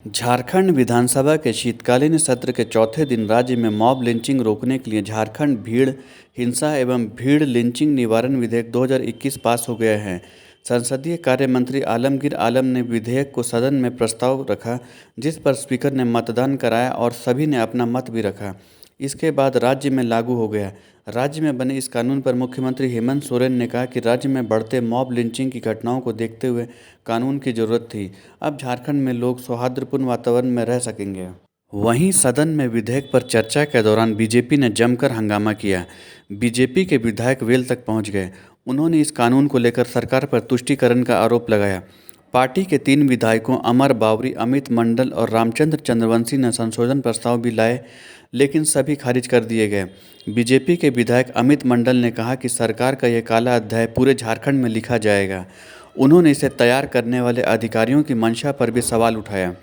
झारखंड विधानसभा के शीतकालीन सत्र के चौथे दिन राज्य में मॉब लिंचिंग रोकने के लिए झारखंड भीड़ हिंसा एवं भीड़ लिंचिंग निवारण विधेयक 2021 पास हो गया है। संसदीय कार्य मंत्री आलमगीर आलम ने विधेयक को सदन में प्रस्ताव रखा, जिस पर स्पीकर ने मतदान कराया और सभी ने अपना मत भी रखा। इसके बाद राज्य में लागू हो गया। राज्य में बने इस कानून पर मुख्यमंत्री हेमंत सोरेन ने कहा कि राज्य में बढ़ते मॉब लिंचिंग की घटनाओं को देखते हुए कानून की जरूरत थी। अब झारखंड में लोग सौहार्दपूर्ण वातावरण में रह सकेंगे। वहीं सदन में विधेयक पर चर्चा के दौरान बीजेपी ने जमकर हंगामा किया। बीजेपी के विधायक वेल तक पहुंच गए। उन्होंने इस कानून को लेकर सरकार पर तुष्टीकरण का आरोप लगाया। पार्टी के 3 विधायकों अमर बावरी, अमित मंडल और रामचंद्र चंद्रवंशी ने संशोधन प्रस्ताव भी लाए, लेकिन सभी खारिज कर दिए गए। बीजेपी के विधायक अमित मंडल ने कहा कि सरकार का यह काला अध्याय पूरे झारखंड में लिखा जाएगा। उन्होंने इसे तैयार करने वाले अधिकारियों की मंशा पर भी सवाल उठाया।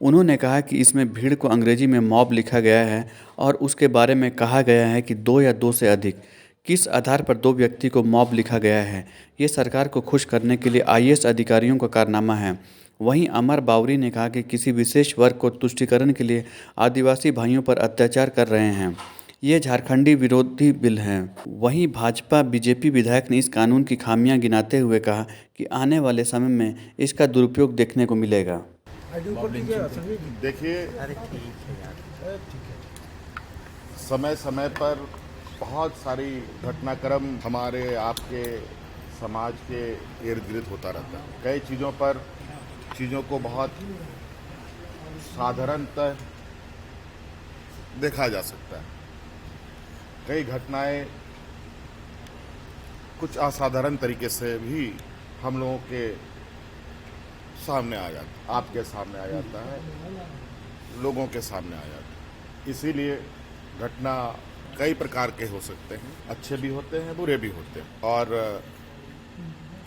उन्होंने कहा कि इसमें भीड़ को अंग्रेजी में मॉब लिखा गया है और उसके बारे में कहा गया है कि 2 या 2 से अधिक। किस आधार पर 2 व्यक्ति को मॉब लिखा गया है? ये सरकार को खुश करने के लिए आईएएस अधिकारियों का कारनामा है। वहीं अमर बावरी ने कहा कि किसी विशेष वर्ग को तुष्टीकरण के लिए आदिवासी भाइयों पर अत्याचार कर रहे हैं। ये झारखंडी विरोधी बिल हैं। वहीं भाजपा बीजेपी विधायक ने इस कानून की खामियां गिनाते हुए कहा कि आने वाले समय में इसका दुरुपयोग देखने को मिलेगा। देखिए, समय समय पर बहुत सारी घटनाक्रम हमारे आपके समाज के इर्द गिर्द होता रहता है। कई चीज़ों को बहुत साधारणतः देखा जा सकता है। कई घटनाएं कुछ असाधारण तरीके से भी हम लोगों के सामने आ जाता, आपके सामने आ जाता है, लोगों के सामने आ जाता है। इसीलिए घटना कई प्रकार के हो सकते हैं, अच्छे भी होते हैं, बुरे भी होते हैं और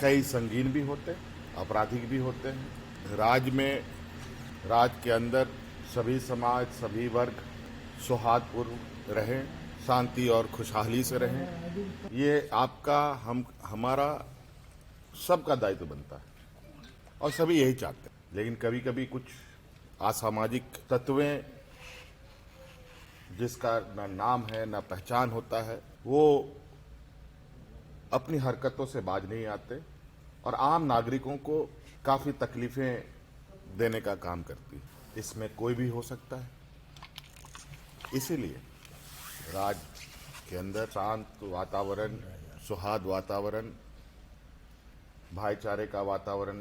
कई संगीन भी होते हैं, आपराधिक भी होते हैं। राज्य के अंदर सभी समाज, सभी वर्ग सौहार्दपूर्ण रहें, शांति और खुशहाली से रहें। ये आपका हमारा सबका दायित्व बनता है और सभी यही चाहते हैं। लेकिन कभी कभी कुछ असामाजिक तत्वें, जिसका ना नाम है ना पहचान होता है, वो अपनी हरकतों से बाज नहीं आते और आम नागरिकों को काफ़ी तकलीफें देने का काम करती है। इसमें कोई भी हो सकता है। इसीलिए राज्य के अंदर शांत वातावरण, सौहार्द वातावरण, भाईचारे का वातावरण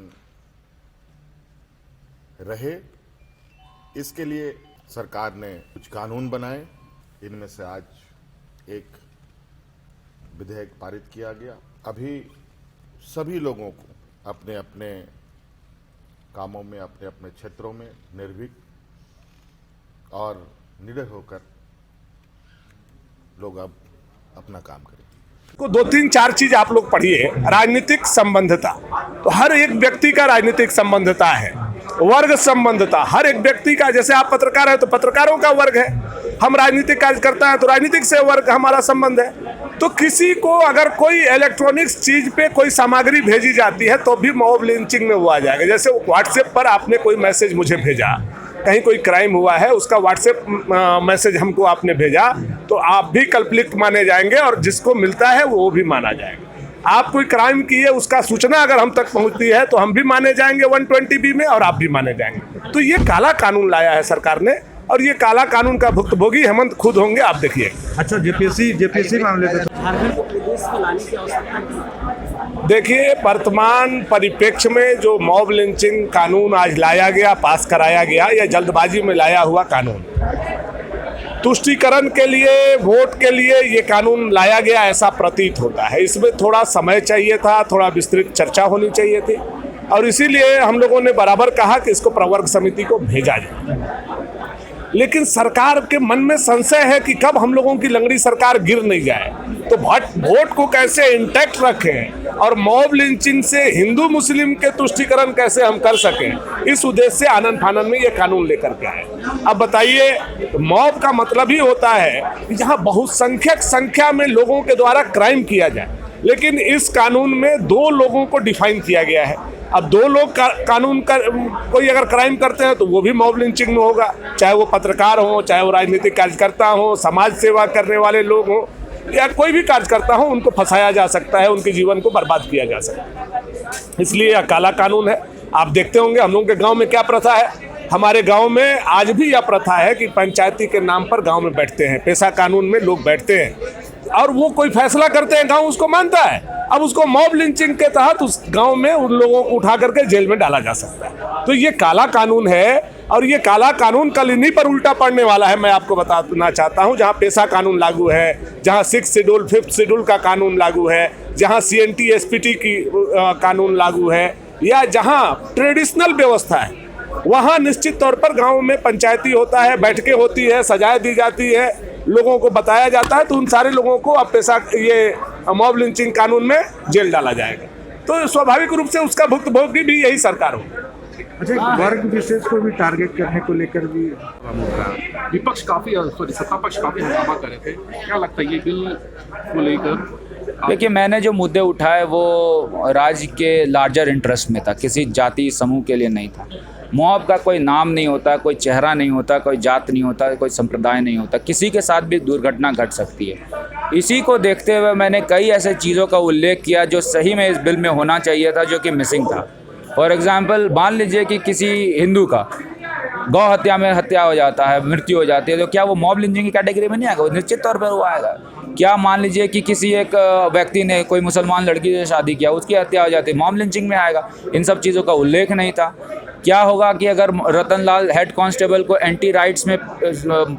रहे, इसके लिए सरकार ने कुछ कानून बनाए। इनमें से आज एक विधेयक पारित किया गया। अभी सभी लोगों को अपने अपने कामों में, अपने अपने क्षेत्रों में निर्भीक और निडर होकर लोग अब अपना काम करें। को 2-3-4 चीज आप लोग पढ़िए। राजनीतिक संबंधता, तो हर एक व्यक्ति का राजनीतिक संबंधता है। वर्ग संबंधता, हर एक व्यक्ति का, जैसे आप पत्रकार है तो पत्रकारों का वर्ग है, हम राजनीतिक कार्यकर्ता हैं तो राजनीतिक से वर्ग हमारा संबंध है। तो किसी को अगर कोई इलेक्ट्रॉनिक्स चीज पे कोई सामग्री भेजी जाती है तो भी मॉब लिंचिंग में हुआ जाएगा। जैसे व्हाट्सएप पर आपने कोई मैसेज मुझे भेजा, कहीं कोई क्राइम हुआ है, उसका व्हाट्सएप मैसेज हमको आपने भेजा, तो आप भी कल्प्रिट माने जाएंगे और जिसको मिलता है वो भी माना जाएगा। आप कोई क्राइम किए, उसका सूचना अगर हम तक पहुंचती है तो हम भी माने जाएंगे 120B में और आप भी माने जाएंगे। तो ये काला कानून लाया है सरकार ने और ये काला कानून का भुक्तभोगी हेमंत खुद होंगे, आप देखिए। अच्छा, जेपीएससी मामले पे देखिए, वर्तमान परिप्रेक्ष्य में जो मॉब लिंचिंग कानून आज लाया गया, पास कराया गया, या जल्दबाजी में लाया हुआ कानून, तुष्टीकरण के लिए, वोट के लिए ये कानून लाया गया ऐसा प्रतीत होता है। इसमें थोड़ा समय चाहिए था, थोड़ा विस्तृत चर्चा होनी चाहिए थी और इसीलिए हम लोगों ने बराबर कहा कि इसको प्रवर्ग समिति को भेजा जाए। लेकिन सरकार के मन में संशय है कि कब हम लोगों की लंगड़ी सरकार गिर नहीं जाए, तो वोट को कैसे इंटैक्ट रखें और मॉब लिंचिंग से हिंदू मुस्लिम के तुष्टीकरण कैसे हम कर सकें, इस उद्देश्य से आनंद फानंद में ये कानून लेकर के आए। अब बताइए, मॉब का मतलब ही होता है कि जहां बहुसंख्यक संख्या में लोगों के द्वारा क्राइम किया जाए, लेकिन इस कानून में 2 लोगों को डिफाइन किया गया है। अब दो लोग कानून का कोई अगर क्राइम करते हैं तो वो भी मॉब लिंचिंग में होगा, चाहे वो पत्रकार हो, चाहे वो राजनीतिक कार्यकर्ता हो, समाज सेवा करने वाले लोग हों, या कोई भी कार्यकर्ता हो, उनको फंसाया जा सकता है, उनके जीवन को बर्बाद किया जा सकता है। इसलिए यह काला कानून है। आप देखते होंगे हम लोगों के गांव में क्या प्रथा है। हमारे गांव में आज भी यह प्रथा है कि पंचायती के नाम पर गांव में बैठते हैं, पेशा कानून में लोग बैठते हैं और वो कोई फैसला करते हैं, गांव उसको मानता है। अब उसको मॉब लिंचिंग के तहत उस गांव में उन लोगों को उठा करके जेल में डाला जा सकता है। तो ये काला कानून है और ये काला कानून कल इन्हीं पर उल्टा पड़ने वाला है। मैं आपको बताना चाहता हूं, जहां पेशा कानून लागू है, जहां 6 शेड्यूल 5th शेड्यूल का कानून लागू है, जहां CNT SPT की कानून लागू है, या जहां ट्रेडिशनल व्यवस्था है, वहां निश्चित तौर पर गांव में पंचायती होता है, बैठकें होती है, सजाएं दी जाती है, लोगों को बताया जाता है, तो उन सारे लोगों को अब ये मॉब लिंचिंग कानून में जेल डाला जाएगा। तो स्वाभाविक रूप से उसका भुक्तभोगी भी यही सरकार होगी। अच्छा, वर्ग विशेष को भी टारगेट करने को लेकर भी विपक्ष काफी सत्ता पक्ष काफी हंगामा कर रहे थे, क्या लगता है ये बिल को लेकर? देखिए, मैंने जो मुद्दे उठाए वो राज्य के लार्जर इंटरेस्ट में था, किसी जाति समूह के लिए नहीं था। मॉब का कोई नाम नहीं होता, कोई चेहरा नहीं होता, कोई जात नहीं होता, कोई संप्रदाय नहीं होता, किसी के साथ भी दुर्घटना घट सकती है। इसी को देखते हुए मैंने कई ऐसे चीज़ों का उल्लेख किया जो सही में इस बिल में होना चाहिए था, जो कि मिसिंग था। फॉर एग्जाम्पल, मान लीजिए कि किसी हिंदू का गौ हत्या में हत्या हो जाता है, मृत्यु हो जाती है, तो क्या वो मॉब लिंचिंग की कैटेगरी में नहीं आएगा? वो निश्चित तौर पर वो आएगा। क्या मान लीजिए कि किसी एक व्यक्ति ने कोई मुसलमान लड़की से शादी किया, उसकी हत्या हो जाती है, मॉब लिंचिंग में आएगा। इन सब चीज़ों का उल्लेख नहीं था। क्या होगा कि अगर रतनलाल हेड कांस्टेबल को एंटी राइट्स में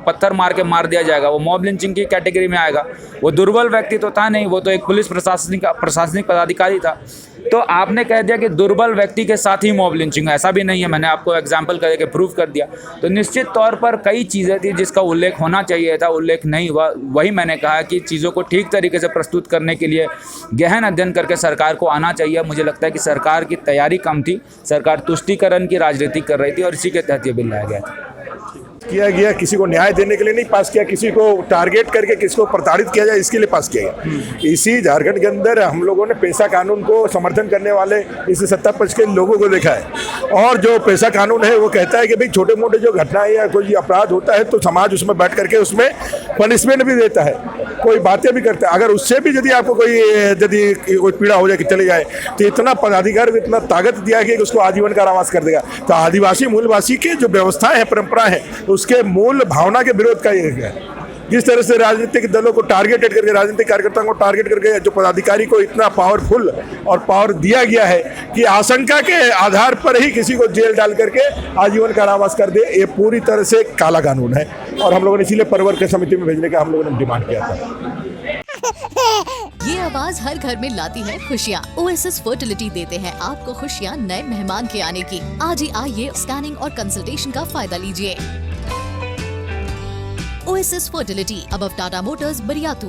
पत्थर मार के मार दिया जाएगा, वो मॉब लिंचिंग की कैटेगरी में आएगा। वो दुर्बल व्यक्ति तो था नहीं, वो तो एक पुलिस प्रशासनिक पदाधिकारी था। तो आपने कह दिया कि दुर्बल व्यक्ति के साथ ही मॉब लिंचिंग, ऐसा भी नहीं है। मैंने आपको एग्जाम्पल करके प्रूव कर दिया। तो निश्चित तौर पर कई चीज़ें थी जिसका उल्लेख होना चाहिए था, उल्लेख नहीं हुआ। वही मैंने कहा कि चीज़ों को ठीक तरीके से प्रस्तुत करने के लिए गहन अध्ययन करके सरकार को आना चाहिए। मुझे लगता है कि सरकार की तैयारी कम थी, सरकार तुष्टीकरण की राजनीति कर रही थी और इसी के तहत ये बिल लाया गया था। किया गया, किसी को न्याय देने के लिए नहीं पास किया, किसी को टारगेट करके किसी को प्रताड़ित किया जाए इसके लिए पास किया गया। इसी झारखंड के अंदर हम लोगों ने पेशा कानून को समर्थन करने वाले इस सत्ता पक्ष के लोगों को देखा है। और जो पेशा कानून है वो कहता है कि भाई छोटे मोटे जो घटनाएं या कोई अपराध होता है तो समाज उसमें बैठ करके उसमें पनिशमेंट भी देता है, कोई बातें भी करता है। अगर उससे भी यदि आपको कोई पीड़ा हो जाए कि चले जाए, तो इतना पदाधिकार को इतना ताकत दिया कि उसको आजीवन कारावास कर देगा। तो आदिवासी मूलवासी के जो व्यवस्थाएं हैं, परंपरा है, उसके मूल भावना के विरोध का ये है। जिस तरह से राजनीतिक दलों को टारगेटेड करके, राजनीतिक कार्यकर्ताओं को टारगेट करके जो पदाधिकारी को इतना पावरफुल और पावर दिया गया है कि आशंका के आधार पर ही किसी को जेल डाल करके आजीवन कारावास कर दे, ये पूरी तरह से काला कानून है। और हम लोगों ने इसीलिए परिवर्ग के समिति में भेजने का हम लोगों ने डिमांड किया था। ये आवाज हर घर में लाती है खुशियाँ। ओएसएस फर्टिलिटी देते हैं आपको खुशियाँ नए मेहमान के आने की। आज ही आइए, स्कैनिंग और कंसल्टेशन का फायदा लीजिए। OSS fertility, above Tata Motors, Bariatu.